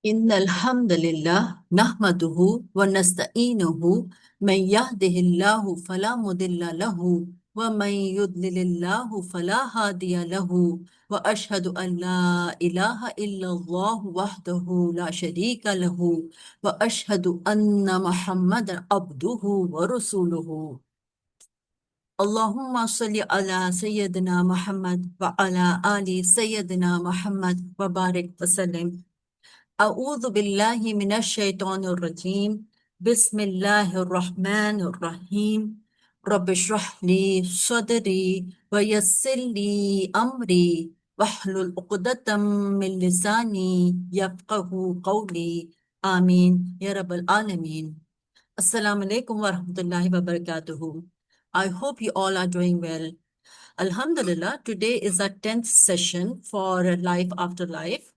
إن الحمد لله نحمده ونستعينه من يهده الله فلا مضل له ومن يضلل الله فلا هادي له وأشهد أن لا إله إلا الله وحده لا شريك له وأشهد أن محمدا عبده ورسوله اللهم صل على سيدنا محمد وعلى آل سيدنا محمد وبارك وسلم أعوذ بالله من الشيطان الرجيم بسم الله الرحمن الرحيم رب اشرح لي صدري ويسر لي أمري واحلل عقدة من لساني يفقه قولي آمين يا رب العالمين. Assalamu alaikum wa rahmatullahi wa barakatuhu. I hope you all are doing well. Alhamdulillah, today is our 10th session for Life After Life.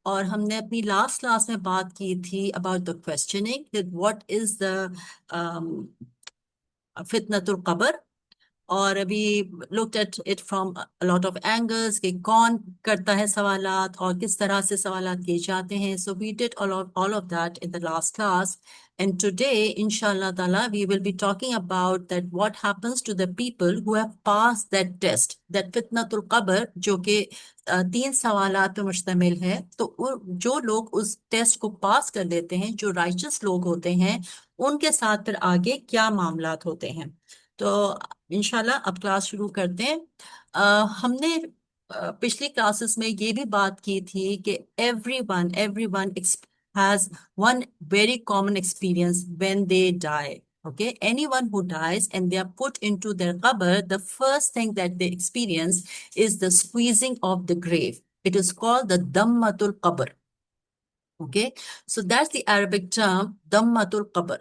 और हमने अपनी लास्ट क्लास में बात की थी about the questioning that what is the फितनतुल कब्र और अभी looked at it from lot of angles कि कौन करता है सवालात और किस तरह से सवालात किए जाते हैं. So we did all of that in the last class, and today inshallah taala we will be talking about that what happens to the people who have passed that test, that fitnatul qabr, जो कि 3 सवालात पे मुश्तमिल है. तो जो लोग उस टेस्ट को पास कर लेते हैं, जो राइचस लोग होते हैं, उनके साथ फिर आगे क्या मामलात होते हैं. तो इंशाल्लाह अब क्लास शुरू करते हैं. हमने पिछली क्लासेस में ये भी बात की थी कि everyone has one very common experience when they die. Okay, anyone who dies and they are put into their qabr, the first thing that they experience is the squeezing of the grave. It is called the dammatul qabr. Okay, so that's the Arabic term dammatul qabr.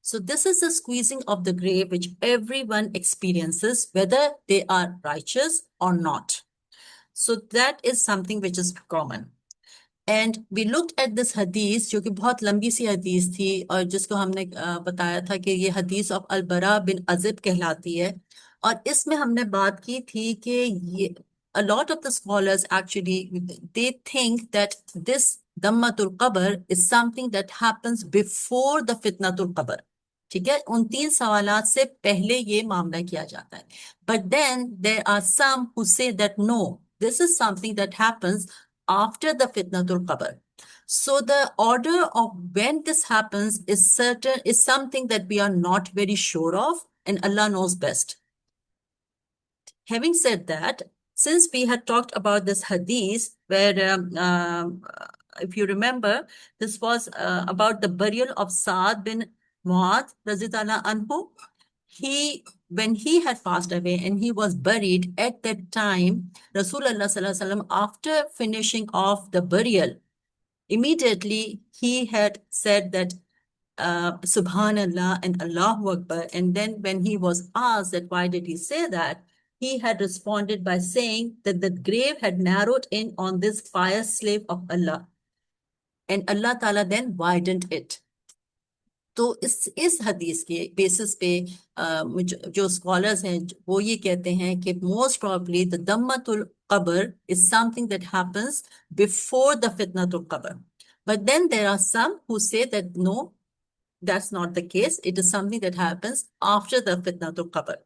So this is the squeezing of the grave which everyone experiences, whether they are righteous or not. So that is something which is common. And we looked at this हदीस, जो कि बहुत लंबी सी हदीस थी और जिसको हमने बताया था कि ये हदीस ऑफ अलबरा बिन अजिब कहलाती है. और इसमें हमने बात की थी कि ये a lot of the scholars actually they think that this dammatul qabr is something that happens before the fitnatul qabr. ठीक है, उन 3 सवालात से पहले ये मामला किया जाता है. But then there are some who say that no, this is something that happens after the fitnatul qabr. So the order of when this happens is something that we are not very sure of, and Allah knows best. Having said that, since we had talked about this hadith where if you remember, this was about the burial of Saad bin Mu'adh radhiyallahu anhu. When he had passed away and he was buried, at that time Rasulullah sallallahu alaihi wasallam, after finishing off the burial, immediately he had said that Subhanallah and Allahu Akbar. And then when he was asked that why did he say that, he had responded by saying that the grave had narrowed in on this pious slave of Allah, and Allah Ta'ala then widened it. तो इस हदीस के basis पे जो scholars हैं वो ये कहते हैं कि मोस्ट प्रॉब्ली द दम्मतुल कब्र is something that happens before the फितनतुल कब्र. But then there are some who say that no, that's not the case. It is something that happens after the fitnatul qabr.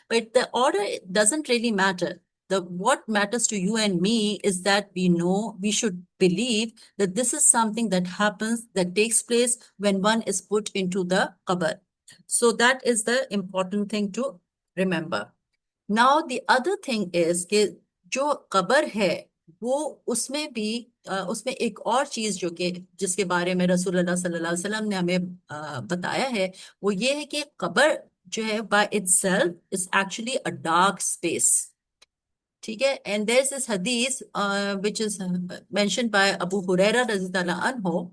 But the order doesn't really matter. What matters to you and me is that we should believe that this is something that happens, that takes place when one is put into the qabr. So that is the important thing to remember. Now the other thing is कि जो कब्र है वो उसमें भी उसमें एक और चीज जो कि जिसके बारे में रसूलुल्लाह सल्लल्लाहु अलैहि वसल्लम ने हमें बताया है, वो ये है कि कब्र जो है by itself is actually a dark space. ठीक है, एंड देयर इज दिस हदीस which is mentioned by Abu Hurairah रज़ियल्लाहु अन्हु.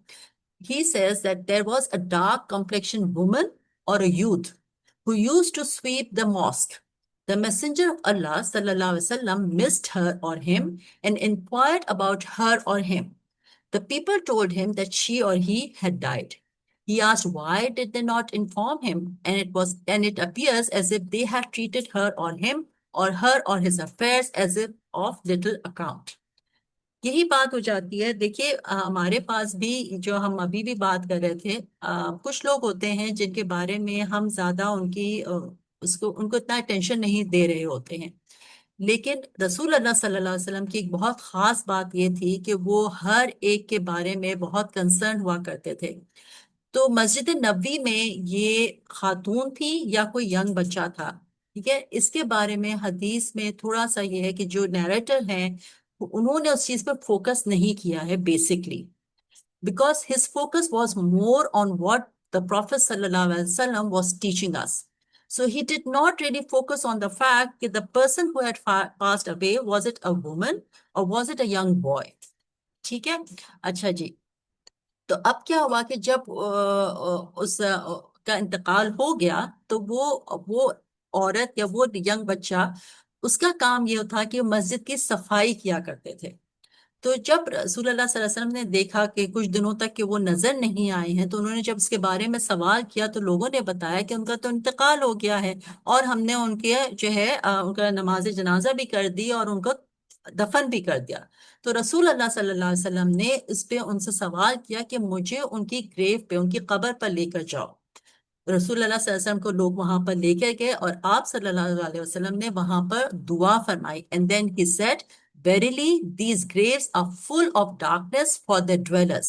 He says that there was a dark complexioned woman or a youth who used to sweep the mosque. The Messenger of Allah sallallahu alaihi wasallam missed her or him and inquired about her or him. The people told him that she or he had died. He asked why did they not inform him, and it appears as if they had treated her or him or her or his affairs as if of little account. यही बात हो जाती है। देखिए हमारे पास भी, जो हम अभी भी बात कर रहे थे, कुछ लोग होते हैं जिनके बारे में हम ज्यादा उनकी उसको उनको इतना अटेंशन नहीं दे रहे होते हैं। लेकिन रसूल अल्लाह सल्लल्लाहु अलैहि वसल्लम की एक बहुत खास बात ये थी कि वो हर एक के बारे में बहुत कंसर्न हुआ करते थे। तो मस्जिद नबवी में ये खातून थी या कोई यंग बच्चा था, ठीक है, इसके बारे में हदीस में थोड़ा सा ये है कि जो नैरेटर हैं उन्होंने उस चीज पर फोकस नहीं किया है basically, because his focus was more on what the Prophet sallallahu alaihi wasallam was teaching us. So he did not really focus on the fact that the person who had passed away, was it a woman or was it a young boy? ठीक है। अच्छा जी। तो अब क्या हुआ कि जब उस का इंतकाल हो गया, तो वो औरत या वो यंग बच्चा, उसका काम ये था कि मस्जिद की सफाई किया करते थे। तो जब रसूल अल्लाह सल्लल्लाहु अलैहि वसल्लम ने देखा कि कुछ दिनों तक कि वो नजर नहीं आए हैं, तो उन्होंने जब इसके बारे में सवाल किया तो लोगों ने बताया कि उनका तो इंतकाल हो गया है, और हमने उनके जो है उनका नमाज जनाजा भी कर दी और उनको दफन भी कर दिया। तो रसूल अल्लाह सल्लल्लाहु अलैहि वसल्लम ने इस पे उनसे सवाल किया कि मुझे उनकी ग्रेव पे, उनकी कब्र पर लेकर जाओ। रसूल अल्लाह सल्लल्लाहु अलैहि वसल्लम को लोग वहां पर लेकर गए और आप सल्लल्लाहु अलैहि वसल्लम ने वहां पर दुआ फरमाई, and then he said, verily these graves are full of darkness for their dwellers.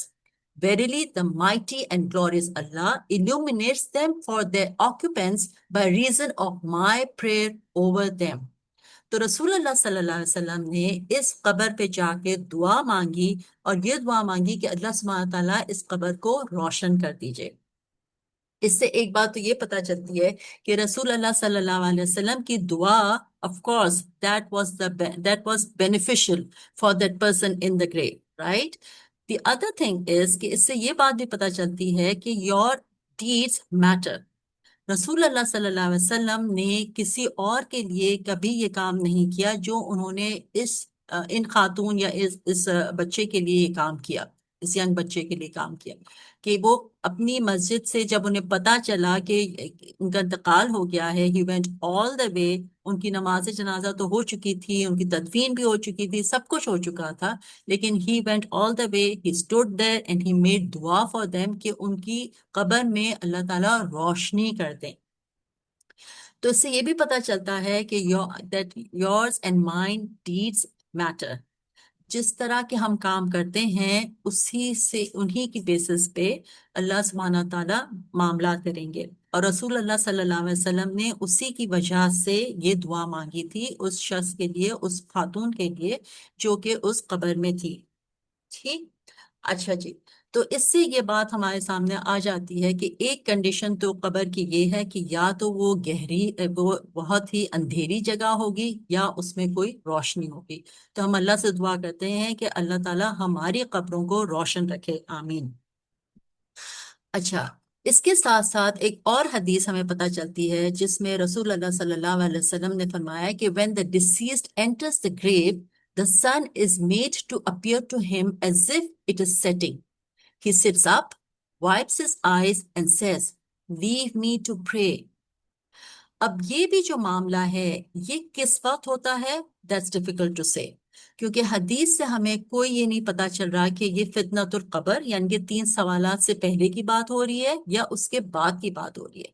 Verily the mighty and glorious Allah illuminates them for their occupants by reason of my prayer over them. तो रसूल अल्लाह सल्लल्लाहु अलैहि वसल्लम ने इस कब्र पे जाके दुआ मांगी, और ये दुआ मांगी कि अल्लाह सुब्हानहू व तआला इस कब्र को रोशन कर दीजिए। इससे एक बात तो ये पता चलती है कि रसूल अल्लाह सल्लल्लाहु अलैहि वसल्लम की दुआ, of course, that was beneficial for that person in the grave, right. The other thing is कि इससे ये बात भी पता चलती है कि योर डीड्स मैटर। रसूल अल्लाह सल्लल्लाहु अलैहि वसल्लम ने किसी और के लिए कभी ये काम नहीं किया जो उन्होंने इन खातून या इस बच्चे के लिए ये काम किया, इस यंग बच्चे के लिए काम किया। कि वो अपनी मस्जिद से जब उन्हें पता चला कि उनका इंतकाल हो गया है, ही वेंट ऑल द वे। उनकी नमाज जनाजा तो हो चुकी थी, उनकी तदफीन भी हो चुकी थी, सब कुछ हो चुका था, लेकिन he went all the way, he stood there and he made दुआ फॉर देम कि उनकी कब्र में अल्लाह ताला रोशनी कर दें। तो इससे ये भी पता चलता है कि that yours and mind deeds matter. जिस तरह के हम काम करते हैं उसी से, उन्हीं की बेसिस पे अल्लाह सुब्हाना ताला मामला करेंगे। और रसूल अल्लाह सल्लल्लाहु अलैहि वसल्लम ने उसी की वजह से ये दुआ मांगी थी उस शख्स के लिए, उस खातून के लिए जो कि उस कब्र में थी। ठीक। अच्छा जी। तो इससे ये बात हमारे सामने आ जाती है कि एक कंडीशन तो कब्र की ये है कि या तो वो वो बहुत ही अंधेरी जगह होगी या उसमें कोई रोशनी होगी। तो हम अल्लाह से दुआ करते हैं कि अल्लाह ताला हमारी कब्रों को रोशन रखे, आमीन। अच्छा। इसके साथ साथ एक और हदीस हमें पता चलती है जिसमें रसूल अल्लाह सल्लल्लाहु अलैहि वसल्लम ने फरमाया कि when the deceased enters the grave, the sun is made to appear to him as if it is setting. He sits up, wipes his eyes, and says, leave me to pray. अब ये भी जो मामला है, ये किस वक्त होता है, दैट्स डिफिकल्ट टू से। क्योंकि हदीस से हमें कोई ये नहीं पता चल रहा कि ये फितनतुल कब्र यानी कि 3 सवालात से पहले की बात हो रही है या उसके बाद की बात हो रही है।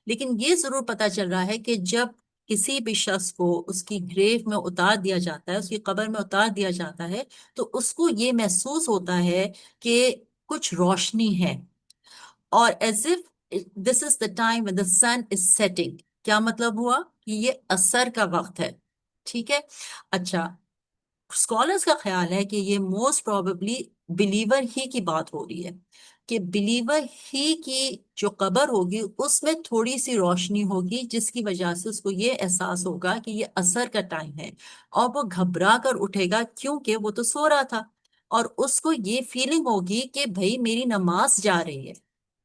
लेकिन ये जरूर पता चल रहा है कि जब किसी भी शख्स को उसकी ग्रेव में उतार दिया जाता है, उसकी कब्र में उतार दिया जाता है, तो उसको ये महसूस होता है कि कुछ रोशनी है, और as if this is the time when the sun is setting. क्या मतलब हुआ कि ये असर का वक्त है। ठीक है। अच्छा। स्कॉलर्स का ख्याल है कि ये मोस्ट प्रोबेबली बिलीवर ही की बात हो रही है, कि बिलीवर ही की जो कब्र होगी उसमें थोड़ी सी रोशनी होगी जिसकी वजह से उसको ये एहसास होगा कि ये असर का टाइम है, और वो घबरा कर उठेगा क्योंकि वो तो सो रहा था, और उसको ये फीलिंग होगी कि भाई मेरी नमाज जा रही है।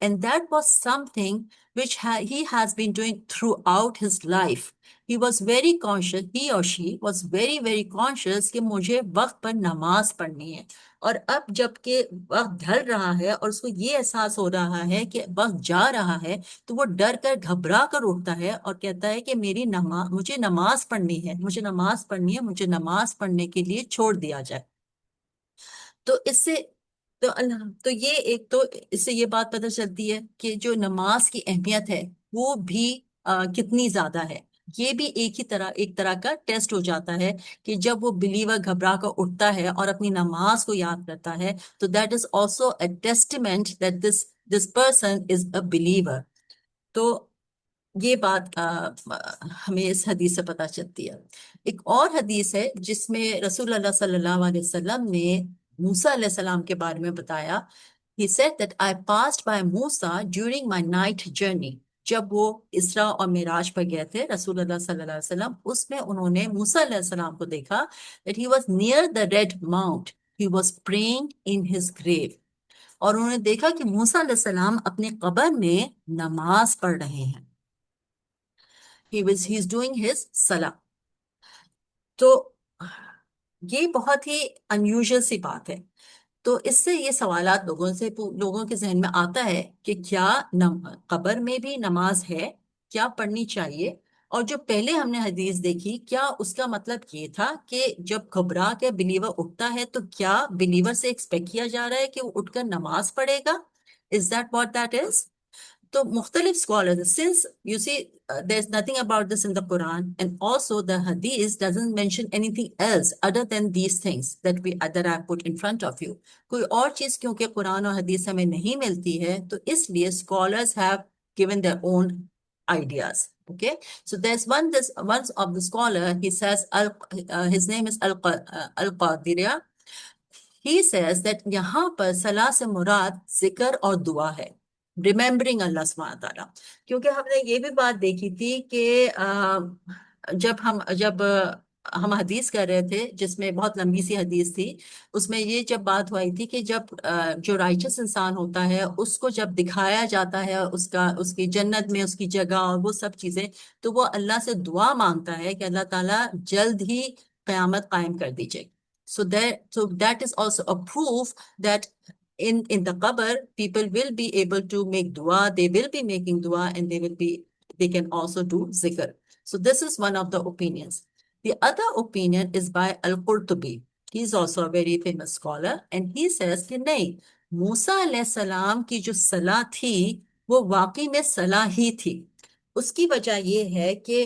And that was something which he has been doing throughout his life. He was very conscious, he or she was very very conscious कि मुझे वक्त पर नमाज पढ़नी है। और अब जबकि वक्त ढल रहा है और उसको ये एहसास हो रहा है कि वक्त जा रहा है, तो वो डर कर घबरा कर उठता है और कहता है कि मेरी नमाज, मुझे नमाज पढ़नी है, मुझे नमाज पढ़नी है, मुझे नमाज पढ़ने के लिए छोड़ दिया जाए। तो इससे तो तो ये एक तो इससे ये बात पता चलती है कि जो नमाज की अहमियत है वो भी कितनी ज्यादा है। ये भी एक तरह का टेस्ट हो जाता है कि जब वो बिलीवर घबरा कर उठता है और अपनी नमाज को याद करता है, तो that is also a testament that this this person is a believer. तो ये बात हमें इस हदीस से पता चलती है। एक और हदीस है जिसमें रसूल अल्लाह सल्लल्लाहु अलैहि वसल्लम ने मूसा अलैहि सलाम के बारे में बताया। He said that I passed by Musa during my night journey. जब वो इसरा और मिराज पर गए थे रसूल अल्लाह सल्लल्लाहु अलैहि वसल्लम, उसमें उन्होंने मूसा अलैहि सलाम को देखा that he was near the red mount. He was praying in his grave. और उन्होंने देखा कि मूसा अलैहि सलाम अपने कब्र में नमाज पढ़ रहे हैं। he's doing his salah. तो ये बहुत ही अनयूजुअल सी बात है। तो इससे ये सवालात लोगों के जहन में आता है कि क्या कब्र में भी नमाज है, क्या पढ़नी चाहिए। और जो पहले हमने हदीस देखी, क्या उसका मतलब ये था कि जब घबरा के बिलीवर उठता है तो क्या बिलीवर से एक्सपेक्ट किया जा रहा है कि वो उठकर नमाज पढ़ेगा? Is that what that is? तो मुख्तलिफ scholars, since you see there's nothing about this in the Quran, and also the Hadith doesn't mention anything else other than these things that I put in front of you. कोई और चीज क्योंकि कुरान और हदीस हमें नहीं मिलती है, तो इसलिए scholars have given their own ideas. Okay, so there's one of the scholar, he says his name is Al-Qadiriya. He says that यहाँ पर सलाह से मुराद जिक्र और दुआ है, रिमेम्बरिंग अल्लाह सुब्हानहू व तआला। क्योंकि हमने ये भी बात देखी थी कि जब हम हदीस कर रहे थे जिसमें बहुत लंबी सी हदीस थी, उसमें ये जब बात हुई थी कि जब जो राइचस इंसान होता है उसको जब दिखाया जाता है उसका उसकी जन्नत में उसकी जगह और वो सब चीजें, तो वो अल्लाह से दुआ मांगता है कि अल्लाह ताला जल्द ही कयामत कायम कर दीजिए। So that is also a proof that in the qabr people will be able to make dua, they will be making dua, and they can also do zikr. So this is one of the opinions. The other opinion is by Al-Qurtubi. He is also a very famous scholar, and he says कि नहीं, मूसा अलैहि सलाम की जो सलाह थी वो वाकई में सलाह ही थी। उसकी वजह ये है कि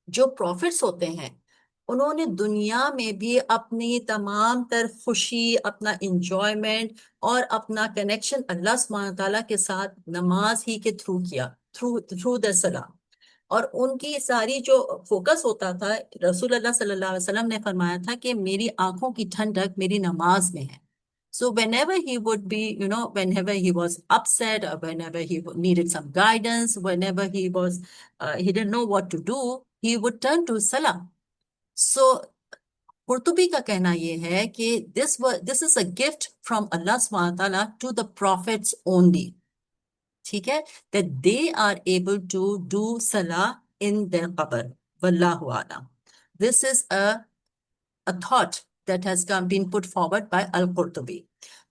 जो प्रॉफिट्स होते हैं उन्होंने दुनिया में भी अपनी तमाम तर खुशी, अपना इंजॉयमेंट और अपना कनेक्शन अल्लाह सुब्हानहू तआला के साथ नमाज ही के थ्रू किया, थ्रू थ्रू द सलाह। और उनकी सारी जो फोकस होता था, रसूल अल्लाह सल्लल्लाहु अलैहि वसल्लम ने फरमाया था कि मेरी आंखों की ठंडक मेरी नमाज में है। So whenever he would be, whenever he was upset or whenever he needed some guidance, whenever he didn't know what to do, he would turn to Salah. So Qurtubi का कहना ये है कि this is a gift from Allah subhanahu wa ta'ala to the prophets only. ठीक है, that they are able to do salah in their qabr. Wallahu a'lam. This is a thought that has been put forward by Al-Qurtubi.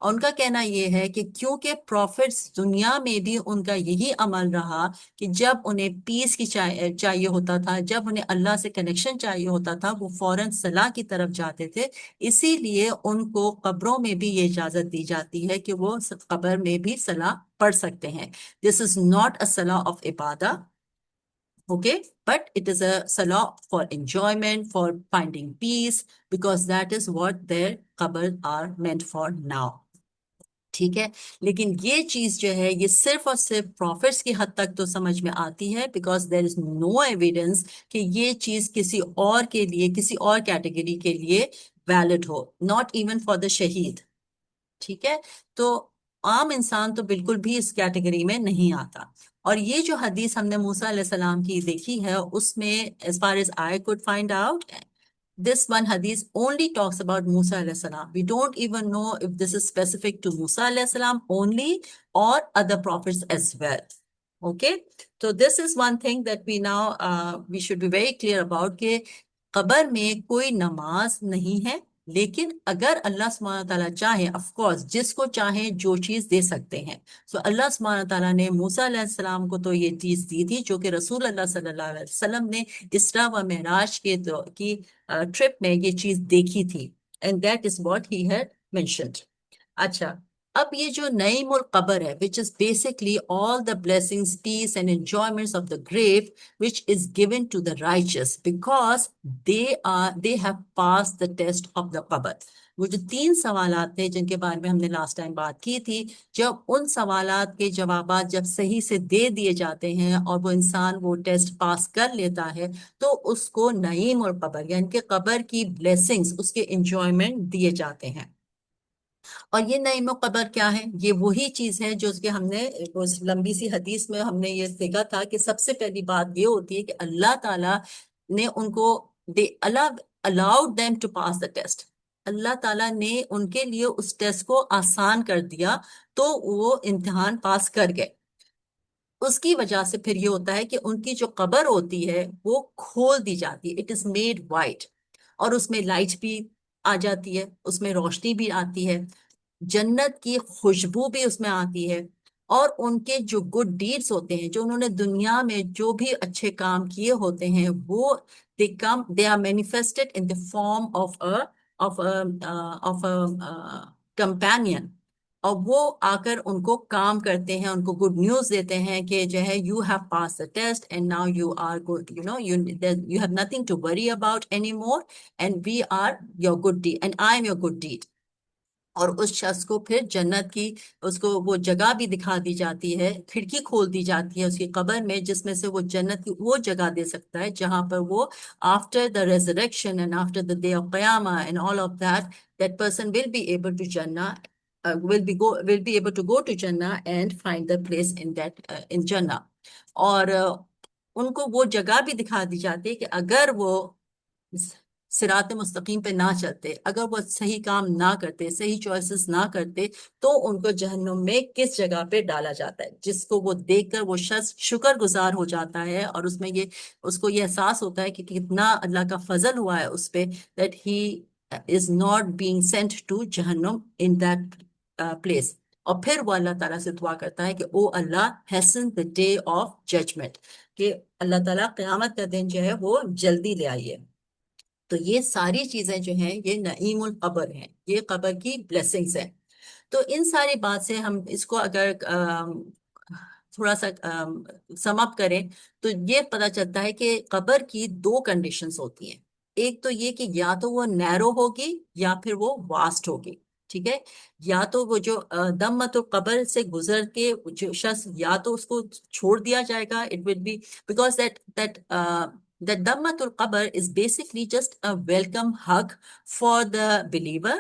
और उनका कहना यह है कि क्योंकि profits दुनिया में भी उनका यही अमल रहा कि जब उन्हें पीस की चाहिए होता था, जब उन्हें अल्लाह से कनेक्शन चाहिए होता था, वो फौरन सलाह की तरफ जाते थे। इसीलिए उनको कब्रों में भी ये इजाजत दी जाती है कि वो कब्र में भी सलाह पढ़ सकते हैं। दिस इज नॉट अ सलाह of इबादा, okay, but it is a salah for enjoyment, for finding peace, because that is what their qabr are meant for now. ठीक है, लेकिन ये चीज जो है ये सिर्फ और सिर्फ प्रॉफिट्स की हद तक तो समझ में आती है, because there is no evidence कि ये चीज किसी और के लिए, किसी और कैटेगरी के लिए वैलिड हो, नॉट इवन फॉर द शहीद। ठीक है, तो आम इंसान तो बिल्कुल भी इस कैटेगरी में नहीं आता। और ये जो हदीस हमने मूसा अलैहि सलाम की देखी है उसमें, as far as I could find out, this one hadith only talks about Musa alayhi salam. We don't even know if this is specific to Musa alayhi salam only or other prophets as well. Okay, so this is one thing that we should be very clear about कि कब्र में कोई नमाज नहीं है, लेकिन अगर अल्लाह सुब्हानहू तआला चाहे, ऑफ कोर्स जिसको चाहे जो चीज दे सकते हैं। सो अल्लाह सुब्हानहू तआला ने मूसा अलैहिस्सलाम को तो ये चीज दी थी जो कि रसूल अल्लाह सल्लल्लाहु अलैहि वसल्लम ने इसरा व मेराज की ट्रिप में ये चीज देखी थी, and that is what he had mentioned. अच्छा, अब ये जो नईमुल कब्र है, which is basically all the blessings, peace and enjoyments of the grave, which is given to the righteous because they have passed the test of the qabr. वो जो तीन सवालात थे जिनके बारे में हमने लास्ट टाइम बात की थी, जब उन सवालात के जवाबात जब सही से दे दिए जाते हैं और वो इंसान वो टेस्ट पास कर लेता है, तो उसको नईम और कब्र यानी कि कब्र की ब्लेसिंग्स, उसके इंजॉयमेंट दिए जाते हैं। और ये नईम कबर क्या है? ये वही चीज है जो उसके हमने उस लंबी सी हदीस में हमने ये देखा था कि सबसे पहली बात ये होती है कि अल्लाह ताला ने उनको, the Allah allowed them to pass the test. अल्लाह ताला ने उनके लिए उस टेस्ट को आसान कर दिया, तो वो इम्तिहान पास कर गए। उसकी वजह से फिर ये होता है कि उनकी जो कब्र होती है वो खोल दी जाती है, इट इज मेड वाइट, और उसमें लाइट भी आ जाती है, उसमें रोशनी भी आती है, जन्नत की खुशबू भी उसमें आती है। और उनके जो गुड डीड्स होते हैं, जो उन्होंने दुनिया में जो भी अच्छे काम किए होते हैं, वो they are manifested in the form of a of of a companion. और वो आकर उनको काम करते हैं, उनको गुड न्यूज देते हैं कि जो है you have pass the test and now you are good, you have nothing to worry about any more, and we are your good deed and I am your good deed. और उस शख्स को फिर जन्नत की, उसको वो जगह भी दिखा दी जाती है, खिड़की खोल दी जाती है उसकी कब्र में, जिसमें से वो जन्नत की वो जगह दे सकता है जहां पर वो after the resurrection and after the day of कयामा and all of that, that person will be able to जन्ना, will be able to go to Jannah and find the place in that in Jannah। और उनको वो जगह भी दिखा दी जाती है कि अगर वो सिरात मुस्तकीम पे ना चलते, अगर वो सही काम ना करते, सही चॉइसेस ना करते, तो उनको जहन्नुम में किस जगह पे डाला जाता है, जिसको वो देखकर वो शख्स शुक्रगुजार हो जाता है। और उसमें ये, उसको ये एहसास होता है कि कितना अल्लाह का फजल हुआ है उस पे, that he is not being sent to जहन्नुम इन दैट प्लेस। और फिर वो अल्लाह ताला से दुआ करता है कि ओ अल्लाह, hasten the day of judgement, कि अल्लाह ताला क़यामत का दिन जो है वो जल्दी ले आइए। तो ये सारी चीजें जो हैं ये नईमुल कब्र हैं, ये कब्र की ब्लेसिंग्स हैं। तो इन सारी बात से हम इसको अगर थोड़ा सा सम अप करें, तो ये पता चलता है कि कब्र की दो कंडीशंस होती हैं। एक तो ये कि या तो वो नैरो होगी या फिर वो वास्ट होगी। ठीक है, या तो वो जो दम्मतुल कब्र से गुजर के जो शख्स, या तो उसको छोड़ दिया जाएगा, it will be because that the Dammatul Qabr is basically just a welcome hug for the believer,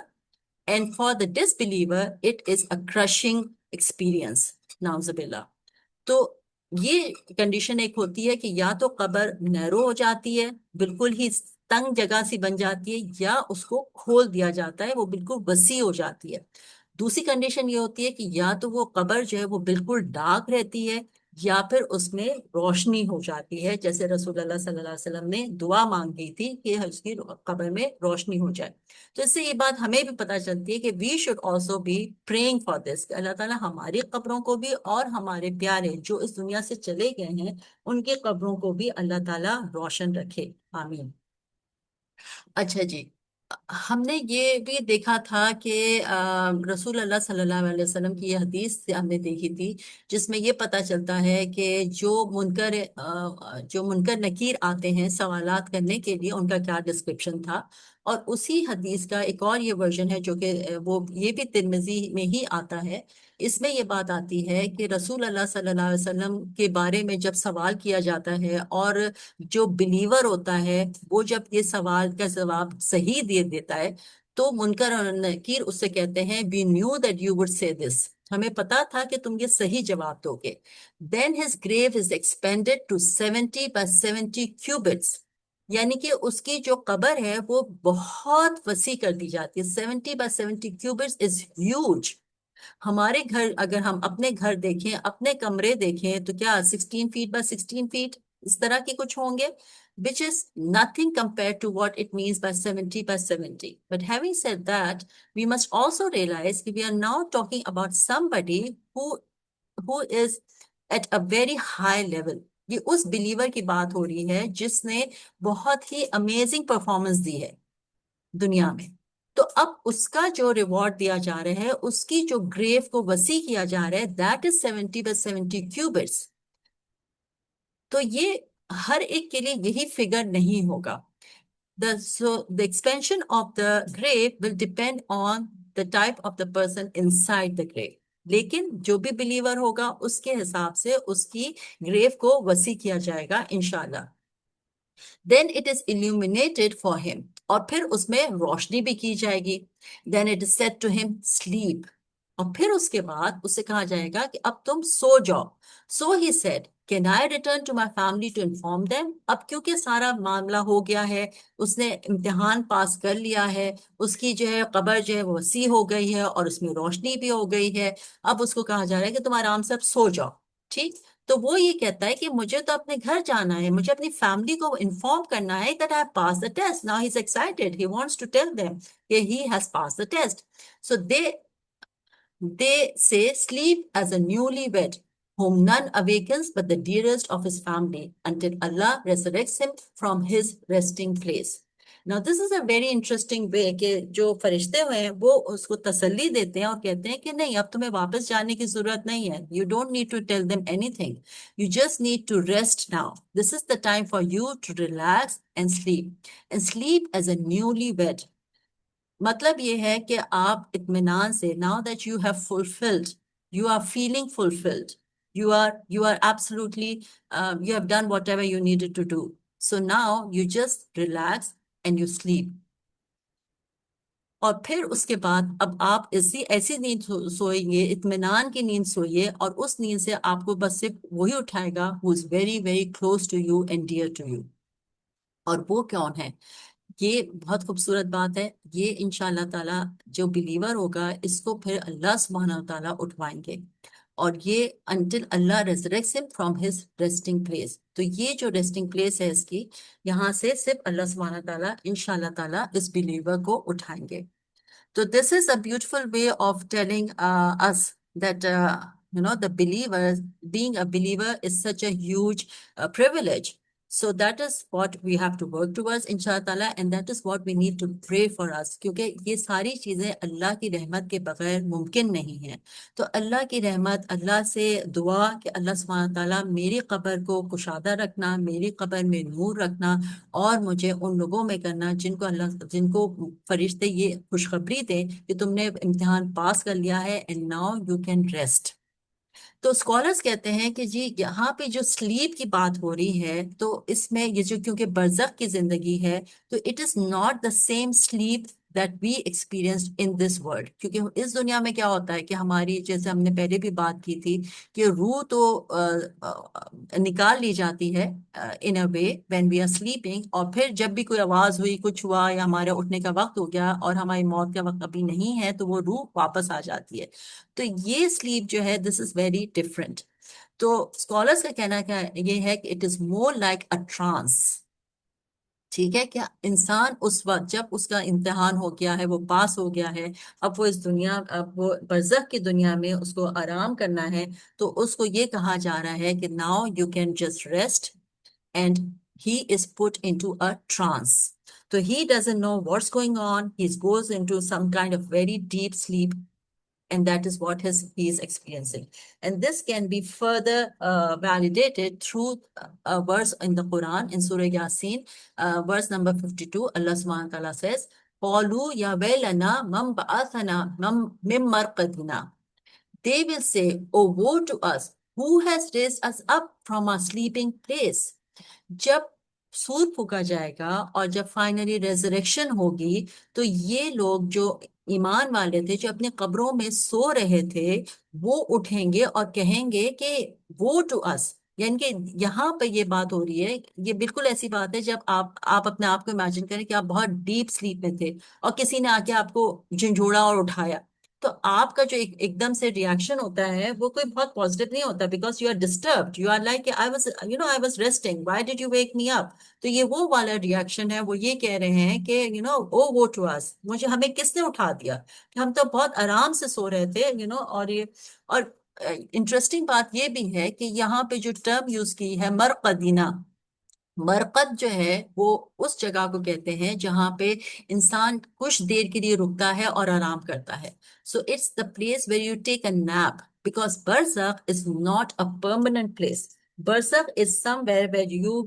and for the disbeliever it is a crushing experience, नाउज़ुबिल्लाह। तो ये कंडीशन एक होती है कि या तो कब्र नैरो हो जाती है, बिल्कुल ही तंग जगह सी बन जाती है, या उसको खोल दिया जाता है, वो बिल्कुल वसी हो जाती है। दूसरी कंडीशन ये होती है कि या तो वो कब्र जो है वो बिल्कुल डार्क रहती है, या फिर उसमें रोशनी हो जाती है, जैसे रसूलुल्लाह सल्लल्लाहु अलैहि वसल्लम ने दुआ मांगी थी कि उसकी कब्र में रोशनी हो जाए। तो इससे ये बात हमें भी पता चलती है कि we should also be praying for this, अल्लाह ताला हमारी कब्रों को भी और हमारे प्यारे जो इस दुनिया से चले गए हैं उनके कब्रों को भी अल्लाह ताला रोशन रखे, आमीन। अच्छा जी, हमने ये भी देखा था कि रसूल अल्लाह सल्लल्लाहु अलैहि वसल्लम की ये हदीस से हमने देखी थी, जिसमें ये पता चलता है कि जो मुनकर नकीर आते हैं सवालात करने के लिए, उनका क्या डिस्क्रिप्शन था। और उसी हदीस का एक और ये वर्जन है जो कि वो ये भी तिर्मिजी में ही आता है। इसमें ये बात आती है कि रसूल अल्लाह सल्लल्लाहु अलैहि वसल्लम के बारे में जब सवाल किया जाता है, और जो बिलीवर होता है वो जब ये सवाल का जवाब सही दे देता है, तो मुनकर और नकीर उससे कहते हैं we knew that you would say this, हमें पता था कि तुम ये सही जवाब दोगे। Then his grave is expanded to 70 by 70 cubits, यानी कि उसकी जो कब्र है वो बहुत वसी कर दी जाती है। 70 by 70 क्यूबिट्स इज ह्यूज। हमारे घर, अगर हम अपने घर देखें, अपने कमरे देखें, तो क्या 16 फीट by 16 फीट इस तरह के कुछ होंगे, which is nothing compared to what it means by 70 by 70। But having said that, we must also realize that we are now talking about somebody who is at a very high level। ये उस believer की बात हो रही है जिसने बहुत ही amazing performance दी है दुनिया में। तो अब उसका जो रिवॉर्ड दिया जा रहा है, उसकी जो ग्रेव को वसी किया जा रहा है, दैट इज 70 by 70 क्यूबिट्स। तो ये हर एक के लिए यही फिगर नहीं होगा। The expansion of the grave will depend on the type of the person inside the grave। लेकिन जो भी बिलीवर होगा उसके हिसाब से उसकी ग्रेव को वसी किया जाएगा इंशाल्लाह। Then it is illuminated for him, और फिर उसमें रोशनी भी की जाएगी। Then it is said to him sleep, और फिर उसके बाद उसे कहा जाएगा कि अब तुम सो जाओ। So he said can I return to my family to inform them. अब क्योंकि सारा मामला हो गया है, उसने इम्तिहान पास कर लिया है, उसकी जो है कब्र जो है वो वसी हो गई है और उसमें रोशनी भी हो गई है, अब उसको कहा जा रहा है कि तुम आराम से अब सो जाओ। ठीक। तो वो ये कहता है कि मुझे तो अपने घर जाना है, मुझे अपनी फैमिली को इन्फॉर्म करना है that I pass the test. Now he is excited, he wants to tell them कि he has pass the test. So they say, sleep as a newlywed, whom none awakens but the dearest of his family, until Allah resurrects him from his resting place. Now, this is a very interesting way कि जो फरिश्ते हुए हैं वो उसको तसल्ली देते हैं और कहते हैं कि नहीं, अब तुम्हें वापस जाने की जरूरत नहीं है। You don't need to tell them anything. You just need to rest now. This is the time for you to relax and sleep. And sleep as a newlywed. मतलब ये है कि आप इत्मीनान से, now that you have fulfilled, you are feeling fulfilled, you are absolutely you have done whatever you needed to do, so now you just relax and you sleep। और फिर उसके बाद अब आप ऐसी ऐसी नींद सोएंगे, इत्मीनान की नींद सोइए, और उस नींद से आपको बस सिर्फ वही उठाएगा who is very very close to you and dear to you. और वो कौन है? ये बहुत खूबसूरत बात है। ये इंशाल्लाह ताला जो बिलीवर होगा इसको फिर अल्लाह सुब्हानहू व ताला उठवाएंगे, और ये until Allah resurrects him from his resting place। तो ये जो रेस्टिंग प्लेस है इसकी, यहाँ से सिर्फ अल्लाह सुब्हानहू व ताला इंशाल्लाह ताला इस बिलीवर को उठाएंगे। So this is a beautiful way of telling us that the believer, being a believer is such a huge privilege. So that is what we have to work towards inshallah ta'ala, and that is what we need to pray for us, क्योंकि ये सारी चीजें अल्लाह की रहमत के बगैर मुमकिन नहीं है। तो अल्लाह की रहमत, अल्लाह से दुआ कि अल्लाह सुब्हानहू ताला मेरी कब्र को कुशादा रखना, मेरी कब्र में नूर रखना, और मुझे उन लोगों में करना जिनको फरिश्ते ये खुशखबरी दें कि तुमने इम्तिहान पास कर लिया है and now you can rest. तो स्कॉलर्स कहते हैं कि जी यहाँ पे जो स्लीप की बात हो रही है, तो इसमें ये जो क्योंकि बरज़ख की जिंदगी है, तो it is not the same sleep that we experienced in this world. क्योंकि इस दुनिया में क्या होता है कि हमारी, जैसे हमने पहले भी बात की थी, कि रूह तो निकाल ली जाती है in a way when we are sleeping, और फिर जब भी कोई आवाज हुई, कुछ हुआ, या हमारे उठने का वक्त हो गया और हमारी मौत का वक्त अभी नहीं है, तो वो रूह वापस आ जाती है। तो ये स्लीप जो है, दिस इज वेरी डिफरेंट। तो स्कॉलर्स का कहना क्या ये है कि it is more like a trance. ठीक है, क्या इंसान उस वक्त जब उसका इम्तिहान हो गया है, वो पास हो गया है, अब वो इस दुनिया, अब वो बरज़ख की दुनिया में उसको आराम करना है, तो उसको ये कहा जा रहा है कि now you can just rest, and he is put into a trance। So he doesn't know what's going on. He goes into some kind of very deep sleep, and that is what he is experiencing. And this can be further validated through a verse in the Quran in Surah Yasin, verse number 52. Allah subhanahu wa ta'ala says, قَالُوا يَا وَيْلَنَا مَنْ بَعَثَنَا مِنْ مَرْقَدِنَا। They will say, oh, woe to us, who has raised us up from our sleeping place। जब सूर फूका जाएगा और जब फाइनली रेजरेक्शन होगी, तो ये लोग जो ईमान वाले थे, जो अपने कब्रों में सो रहे थे, वो उठेंगे और कहेंगे कि वो टू अस। यानी कि यहाँ पे ये बात हो रही है, ये बिल्कुल ऐसी बात है जब आप अपने आप को इमेजिन करें कि आप बहुत डीप स्लीप में थे और किसी ने आके आपको झंझोड़ा और उठाया। तो आपका जो एकदम से रिएक्शन होता है वो कोई बहुत पॉजिटिव नहीं होता, because you are disturbed, you are like I was resting, why did you wake me up. तो ये वो वाला रिएक्शन है, वो ये कह रहे हैं कि ओ वो टू अस, मुझे, हमें किसने उठा दिया, कि हम तो बहुत आराम से सो रहे थे। और ये, और इंटरेस्टिंग बात ये भी है कि यहाँ पे जो टर्म यूज की है मरकदीना, मरकत जो है वो उस जगह को कहते हैं जहां पे इंसान कुछ देर के लिए रुकता है और आराम करता है. So it's the place where you take a nap, because बरज़ख is not a permanent place. बरज़ख is somewhere where you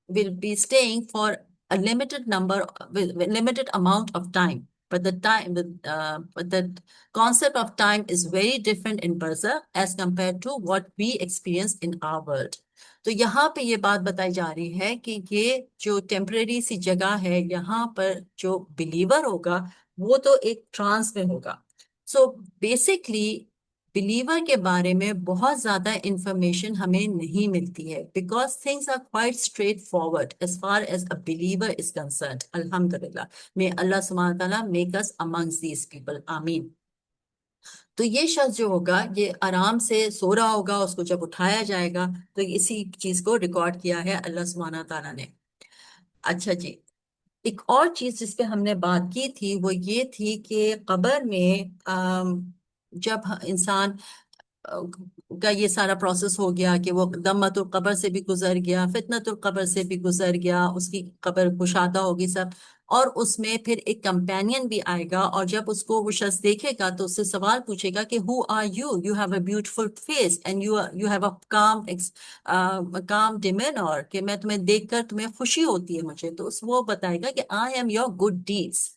will be staying for a limited number, with limited amount of time. But the concept of time is very different in Barzakh as compared to what we experience in our world. तो यहाँ पे ये बात बताई जा रही है कि ये जो टेम्परेरी सी जगह है, यहाँ पर जो बिलीवर होगा वो तो एक ट्रांस में होगा. सो बेसिकली बिलीवर के बारे में बहुत ज्यादा इंफॉर्मेशन हमें नहीं मिलती है, because things are quite straightforward as far as a believer is concerned. अल्हम्दुलिल्लाह, मे अल्लाह सुब्हानहू व तआला make us amongst these people, आमीन. तो ये शख्स जो होगा ये आराम से सो रहा होगा, उसको जब उठाया जाएगा तो इसी चीज को रिकॉर्ड किया है अल्लाह सुब्हानहू व तआला ने. अच्छा जी, एक और चीज जिस पे हमने बात की थी वो ये थी कि कब्र में जब इंसान का ये सारा प्रोसेस हो गया कि वो दम्मतुल कब्र से भी गुजर गया, फितनतुल कब्र से भी गुजर गया, उसकी कब्र कुशादा होगी सब, और उसमें फिर एक कंपेनियन भी आएगा, और जब उसको वो शख्स देखेगा तो उससे सवाल पूछेगा कि who are you, you have a beautiful face and you have a calm demeanour, कि मैं तुम्हें देखकर तुम्हें खुशी होती है मुझे, तो वो बताएगा कि आई एम योर गुड डीड्स.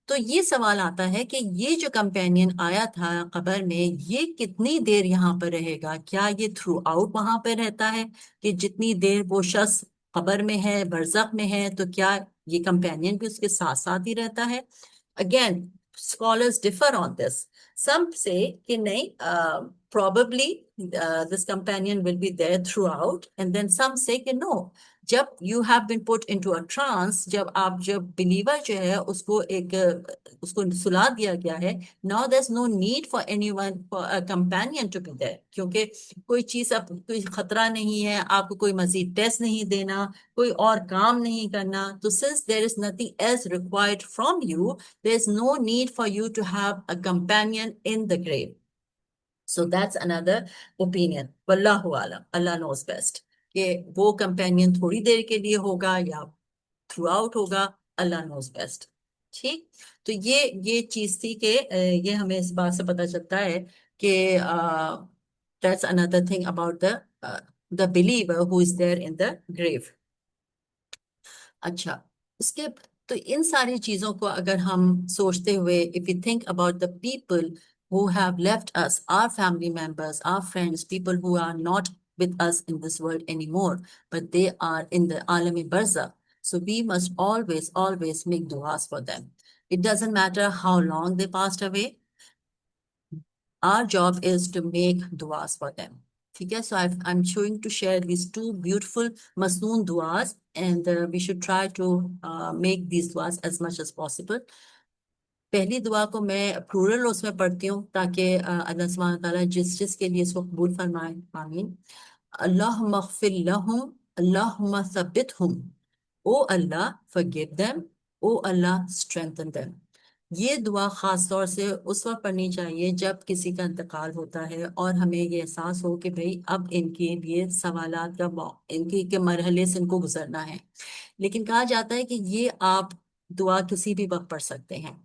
तो ये सवाल आता है कि ये जो कंपेनियन आया था कब्र में, ये कितनी देर यहाँ पर रहेगा? क्या ये थ्रू आउट वहां पर रहता है कि जितनी देर वो शख्स कब्र में है, बरज़ख में है, तो क्या ये कंपेनियन भी उसके साथ साथ ही रहता है? Again, scholars differ on this. Some say कि नहीं, probably this companion will be there throughout, and then some say कि no, जब you have been put into a trance, जब believer जो है उसको सुला दिया गया है, now there's no need for anyone, for a companion to be there, क्योंकि कोई चीज, अब कोई खतरा नहीं है, आपको कोई मजीद टेस्ट नहीं देना, कोई और काम नहीं करना, तो since there is nothing else required from you, there's no need for you to have a companion in the grave. So that's another opinion. Wallahu alam, Allah knows best. कि वो कंपेनियन थोड़ी देर के लिए होगा या थ्रू आउट होगा, अल्लाह knows best. ठीक. तो ये चीज थी कि ये हमें इस बात से पता चलता है कि that's another thing about the believer who is there in the grave. अच्छा, इसके तो इन सारी चीजों को अगर हम सोचते हुए, if you think about the people who have left us, our family members, our friends, people who are not with us in this world anymore, but they are in the alami barzakh. So we must always, always make du'as for them. It doesn't matter how long they passed away. Our job is to make du'as for them. Okay, so I'm showing to share these two beautiful masnoon du'as, and we should try to make these du'as as much as possible. पहली दुआ को मैं plural उसमें पढ़ती हूँ ताकि अल्लाह सुब्हानहू व तआला जिस जिस के लिए इसको कबूल फरमाए, आमीन. अल्लाहुम्मा ग़फ़िर लहुम, अल्लाहुम्मा सब्बितहुम. ओ अल्लाह, forgive them. ओ अल्लाह, strengthen them. ये दुआ खास तौर से उस वक्त पढ़नी चाहिए जब किसी का इंतकाल होता है और हमें ये एहसास हो कि भाई अब इनके लिए सवालात का इनके के मरहले से इनको गुजरना है. लेकिन कहा जाता है कि ये आप दुआ किसी भी वक्त पढ़ सकते हैं.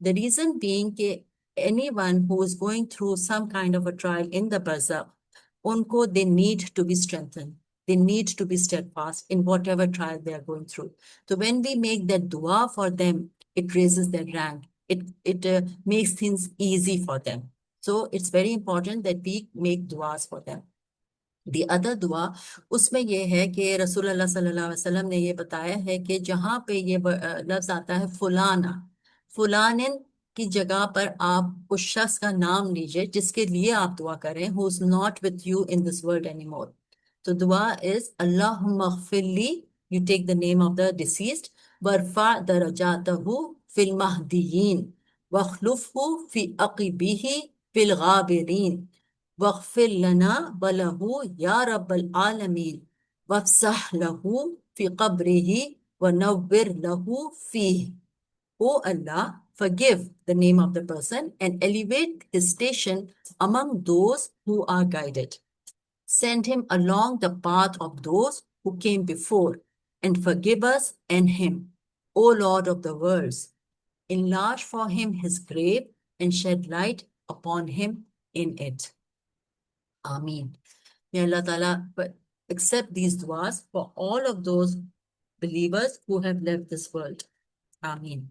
द रीजन बीइंग कि anyone who is going through some kind of a trial in the barzakh, उनको they need to be strengthened. They need to be steadfast in whatever trial they are going through. So when we make that dua for them, it raises their rank. It makes things easy for them. So it's very important that we make duas for them. The other दुआ उसमें यह है कि रसूलुल्लाह सल्लल्लाहु अलैहि वसल्लम ने ये बताया है कि जहाँ पे ये लफ्ज आता है फुलाना, फुलानिन की जगह पर आप उस शख्स का नाम लीजिए जिसके लिए आप दुआ करें, who is not with you in this world anymore. तो दुआ इज अल्लाहुम्मा ग़फ़िरली, you take the name of the deceased, वरफा दरजातहु फिल महदियीन, वख्लुफहु फी अक़िबिही फिल गाबिरीन, वग़फ़िर लना वलहु या रब्बल आलमीन, वफ़्सह लहू फी क़ब्रिही वनव्विर लहू फीह. O Allah, forgive the name of the person and elevate his station among those who are guided. Send him along the path of those who came before, and forgive us and him, O Lord of the worlds. Enlarge for him his grave and shed light upon him in it. Ameen. May Allah Ta'ala accept these du'as for all of those believers who have left this world. Ameen.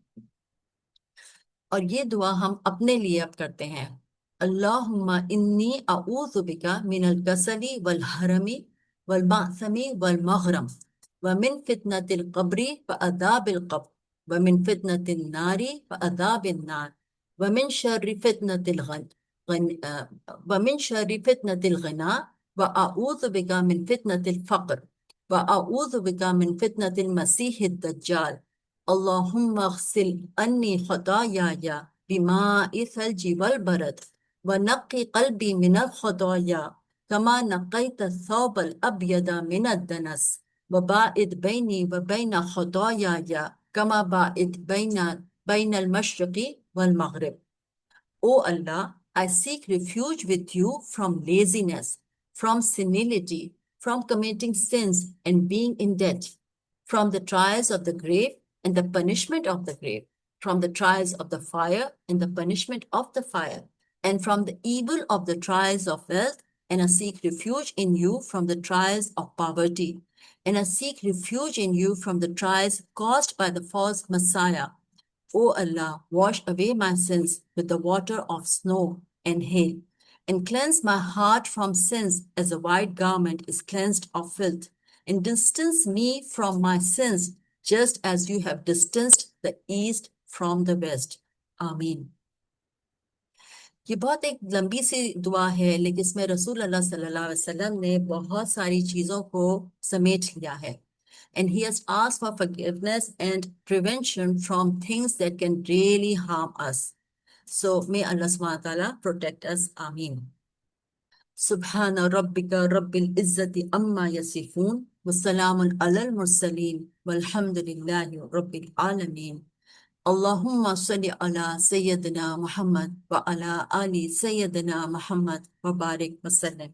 और ये दुआ हम अपने लिए अब करते हैं. अल्लाहुम्मा इन्नी अऊज़ु बिका मिनल कसली वल हरमी वल मासमी वल मगरम व मिन फितनतिल कब्री व अदाबिल कब्र व मिन फितनतिल नारी व अदाबिन नार व मिन शर्रि फितनतिल व मिन शर्रि फितनतिल गना व अऊज़ु बिका मिन फितनतिल फक्र व अऊज़ु बिका मिन फितनतिल मसीहिद दज्जाल. Allahumma ghsil anni khataaya bima'i thalji wal barad wa naqqi qalbi min al khataaya kama naqqaita thawb al abyada min ad danas wa ba'id bayni wa bayna khataaya kama ba'id bayna al mashriqi wal maghrib. O Allah, I seek refuge with you from laziness, from senility, from committing sins and being in debt, from the trials of the grave and the punishment of the grave, from the trials of the fire and the punishment of the fire, and from the evil of the trials of wealth, and I seek refuge in you from the trials of poverty, and I seek refuge in you from the trials caused by the false Messiah. O Allah, wash away my sins with the water of snow and hail, and cleanse my heart from sins as a white garment is cleansed of filth, and distance me from my sins just as you have distanced the east from the west. Ameen. ये बहुत एक लंबी सी दुआ है, लेकिन इसमें रसूल अल्लाह सल्लल्लाहु अलैहि वसल्लम ने बहुत सारी चीजों को समेट लिया है. And he has asked for forgiveness and prevention from things that can really harm us. So may Allah subhanahu wa ta'ala protect us. Ameen. Subhana rabbika rabbil izzati amma yasifun wa salamun alal mursaleen walhamdulillahi rabbil alameen. Allahumma salli ala Sayyidina Muhammad wa ala ali Sayyidina Muhammad wa barik wa sallam.